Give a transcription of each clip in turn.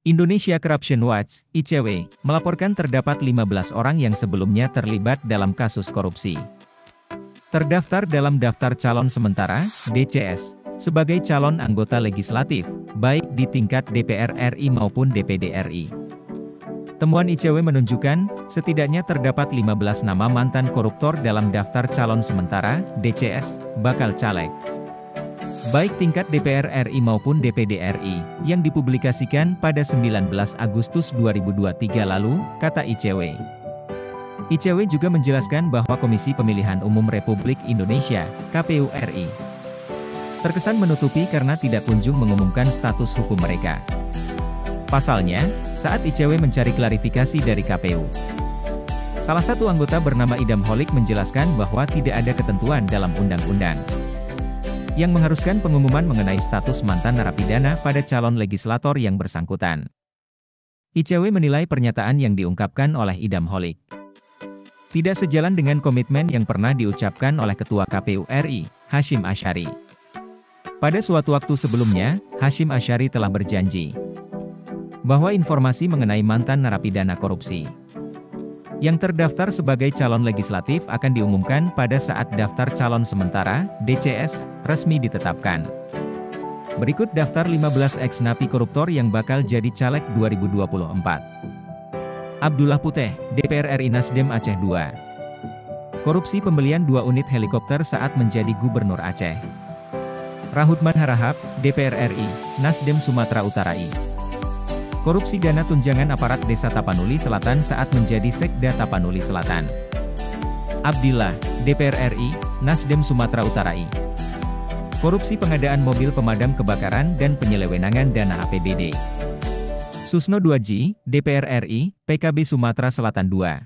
Indonesia Corruption Watch, ICW, melaporkan terdapat 15 orang yang sebelumnya terlibat dalam kasus korupsi. Terdaftar dalam daftar calon sementara, DCS, sebagai calon anggota legislatif, baik di tingkat DPR RI maupun DPD RI. Temuan ICW menunjukkan, setidaknya terdapat 15 nama mantan koruptor dalam daftar calon sementara, DCS, bakal caleg. Baik tingkat DPR RI maupun DPD RI, yang dipublikasikan pada 19 Agustus 2023 lalu, kata ICW. ICW juga menjelaskan bahwa Komisi Pemilihan Umum Republik Indonesia, KPU RI, terkesan menutupi karena tidak kunjung mengumumkan status hukum mereka. Pasalnya, saat ICW mencari klarifikasi dari KPU, salah satu anggota bernama Idam Holik menjelaskan bahwa tidak ada ketentuan dalam undang-undang yang mengharuskan pengumuman mengenai status mantan narapidana pada calon legislator yang bersangkutan. ICW menilai pernyataan yang diungkapkan oleh Idam Holik tidak sejalan dengan komitmen yang pernah diucapkan oleh Ketua KPU RI, Hasyim Asyari. Pada suatu waktu sebelumnya, Hasyim Asyari telah berjanji bahwa informasi mengenai mantan narapidana korupsi yang terdaftar sebagai calon legislatif akan diumumkan pada saat daftar calon sementara, DCS, resmi ditetapkan. Berikut daftar 15 ex-napi koruptor yang bakal jadi caleg 2024. Abdullah Puteh, DPR RI Nasdem Aceh II. Korupsi pembelian 2 unit helikopter saat menjadi Gubernur Aceh. Rahudman Harahap, DPR RI, Nasdem Sumatera Utara I. Korupsi dana tunjangan aparat Desa Tapanuli Selatan saat menjadi Sekda Tapanuli Selatan. Abdillah, DPR RI, Nasdem Sumatera Utara I. Korupsi pengadaan mobil pemadam kebakaran dan penyelewenangan dana APBD. Susno Duaji, DPR RI, PKB Sumatera Selatan II.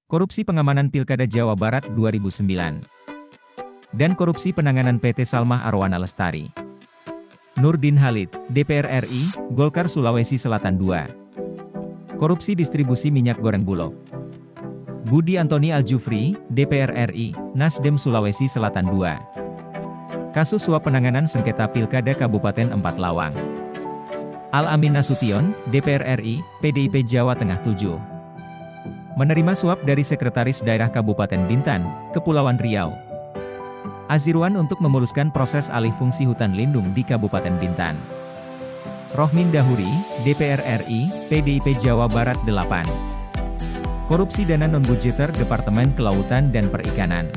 Korupsi pengamanan Pilkada Jawa Barat 2009. Dan korupsi penanganan PT Salmah Arwana Lestari. Nurdin Halid, DPR RI, Golkar Sulawesi Selatan II. Korupsi distribusi minyak goreng Bulog. Budi Antoni Aljufri, DPR RI, Nasdem Sulawesi Selatan II. Kasus suap penanganan sengketa Pilkada Kabupaten 4 Lawang. Al-Amin Nasution, DPR RI, PDIP Jawa Tengah 7. Menerima suap dari Sekretaris Daerah Kabupaten Bintan, Kepulauan Riau. Azirwan untuk memuluskan proses alih fungsi hutan lindung di Kabupaten Bintan. Rohmin Dahuri, DPR RI, PDIP Jawa Barat 8. Korupsi dana non-budgeter Departemen Kelautan dan Perikanan.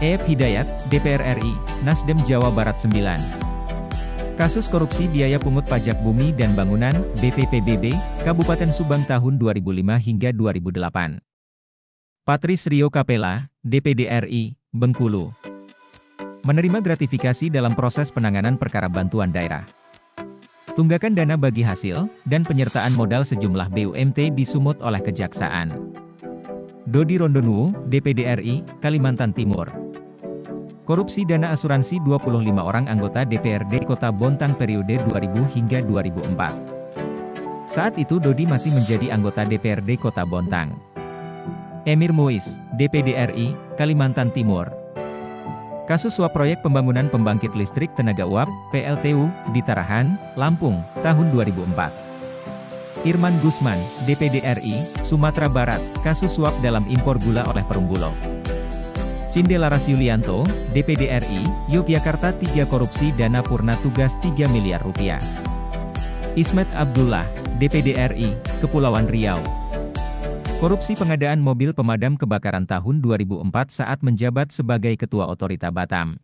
Eep Hidayat, DPR RI, Nasdem Jawa Barat 9. Kasus korupsi biaya pungut pajak bumi dan bangunan, BPPBB, Kabupaten Subang tahun 2005 hingga 2008. Patris Rio Capella, DPD RI, Bengkulu. Menerima gratifikasi dalam proses penanganan perkara bantuan daerah. Tunggakan dana bagi hasil, dan penyertaan modal sejumlah BUMT disumut oleh Kejaksaan. Dodi Rondonuwu, DPD RI, Kalimantan Timur. Korupsi dana asuransi 25 orang anggota DPRD Kota Bontang periode 2000 hingga 2004. Saat itu Dodi masih menjadi anggota DPRD Kota Bontang. Emir Muiz, DPD RI, Kalimantan Timur. Kasus suap proyek pembangunan pembangkit listrik tenaga uap, PLTU, di Tarahan, Lampung, tahun 2004. Irman Gusman, DPD RI, Sumatera Barat, kasus suap dalam impor gula oleh Perum Bulog. Cinde Laras Yulianto, DPD RI, Yogyakarta 3 korupsi dana purna tugas 3 miliar rupiah. Ismet Abdullah, DPD RI, Kepulauan Riau. Korupsi pengadaan mobil pemadam kebakaran tahun 2004 saat menjabat sebagai Ketua Otorita Batam.